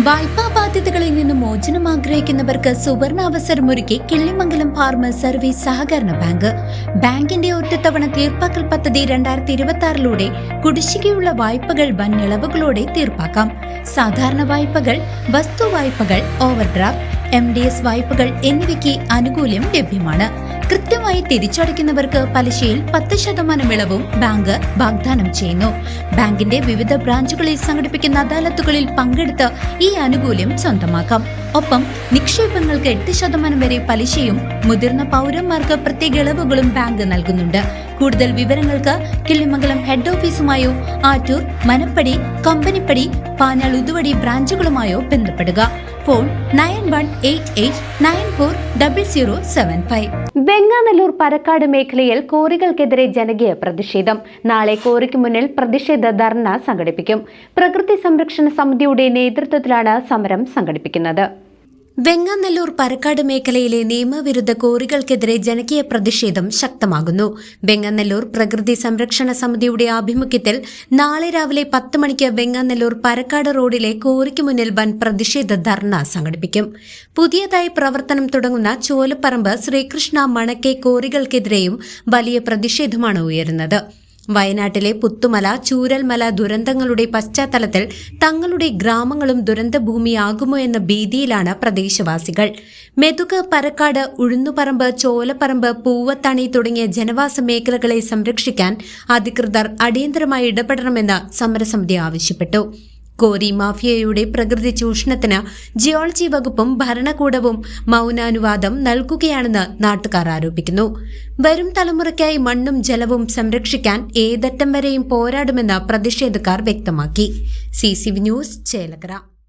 വായ്പാ ബാധ്യതകളിൽ നിന്ന് മോചനം ആഗ്രഹിക്കുന്നവർക്ക് സുവർണാവസരമൊരുക്കി കിള്ളിമംഗലം ഫാർമേഴ്സ് സർവീസ് സഹകരണ ബാങ്ക്. ബാങ്കിന്റെ ഒറ്റത്തവണ തീർപ്പാക്കൽ പദ്ധതി 2026 കുടിശ്ശികയുള്ള വായ്പകൾ വൻ ഇളവുകളോടെ തീർപ്പാക്കാം. സാധാരണ വായ്പകൾ, വസ്തു വായ്പകൾ, ഓവർഡ്രാഫ്റ്റ്, MDS വായ്പകൾ എന്നിവയ്ക്ക് ആനുകൂല്യം ലഭ്യമാണ്. കൃത്യമായി തിരിച്ചടയ്ക്കുന്നവർക്ക് പലിശയിൽ 10% ഇളവും ബാങ്ക് വാഗ്ദാനം ചെയ്യുന്നു. ബാങ്കിന്റെ വിവിധ ബ്രാഞ്ചുകളിൽ സംഘടിപ്പിക്കുന്ന അദാലത്തുകളിൽ പങ്കെടുത്ത് ഈ ആനുകൂല്യം സ്വന്തമാക്കാം. ഒപ്പം നിക്ഷേപങ്ങൾക്ക് 8% വരെ പലിശയും മുതിർന്ന പൗരന്മാർക്ക് പ്രത്യേക ഇളവുകളും ബാങ്ക് നൽകുന്നുണ്ട്. കൂടുതൽ വിവരങ്ങൾക്ക് കിള്ളിമംഗലം ഹെഡ് ഓഫീസുമായോ ആറ്റൂർ, മനപ്പടി, കമ്പനിപ്പടി, പാഞ്ഞാൾ, ഉതുവടി ബ്രാഞ്ചുകളുമായോ ബന്ധപ്പെടുക. ഫോൺ 9188940075. വെങ്ങാനല്ലൂർ പരക്കാട് മേഖലയിൽ കോറികൾക്കെതിരെ ജനകീയ പ്രതിഷേധം. നാളെ കോറിക്ക് മുന്നിൽ പ്രതിഷേധ ധർണ സംഘടിപ്പിക്കും. പ്രകൃതി സംരക്ഷണ സമിതിയുടെ നേതൃത്വത്തിലാണ് സമരം സംഘടിപ്പിക്കുന്നത്. വെങ്ങാനല്ലൂർ പരക്കാട് മേഖലയിലെ നിയമവിരുദ്ധ കോറികൾക്കെതിരെ ജനകീയ പ്രതിഷേധം ശക്തമാകുന്നു. വെങ്ങാനല്ലൂർ പ്രകൃതി സംരക്ഷണ സമിതിയുടെ ആഭിമുഖ്യത്തിൽ നാളെ രാവിലെ 10 മണിക്ക് വെങ്ങാനല്ലൂർ പരക്കാട് റോഡിലെ കോറിക്ക് മുന്നിൽ വൻ പ്രതിഷേധ ധർണ സംഘടിപ്പിക്കും. പുതിയതായി പ്രവർത്തനം തുടങ്ങുന്ന ചോലപ്പറമ്പ്, ശ്രീകൃഷ്ണ, മണക്കെ കോറികൾക്കെതിരെയും വലിയ പ്രതിഷേധമാണ് ഉയരുന്നത്. വയനാട്ടിലെ പുത്തുമല, ചൂരൽമല ദുരന്തങ്ങളുടെ പശ്ചാത്തലത്തിൽ തങ്ങളുടെ ഗ്രാമങ്ങളും ദുരന്തഭൂമിയാകുമോ എന്ന ഭീതിയിലാണ് പ്രദേശവാസികൾ. മെതുക്, പരക്കാട്, ഉഴുന്നുപറമ്പ്, ചോലപ്പറമ്പ്, പൂവത്തണി തുടങ്ങിയ ജനവാസ മേഖലകളെ സംരക്ഷിക്കാൻ അധികൃതർ അടിയന്തരമായി ഇടപെടണമെന്ന് സമരസമിതി ആവശ്യപ്പെട്ടു. കോറി മാഫിയയുടെ പ്രകൃതി ചൂഷണത്തിന് ജിയോളജി വകുപ്പും ഭരണകൂടവും മൗനാനുവാദം നൽകുകയാണെന്ന് നാട്ടുകാർ ആരോപിക്കുന്നു. വരും തലമുറയ്ക്കായി മണ്ണും ജലവും സംരക്ഷിക്കാൻ ഏതറ്റം വരെയും പോരാടുമെന്ന് പ്രതിഷേധക്കാർ വ്യക്തമാക്കി. CCV news, Chelakkara.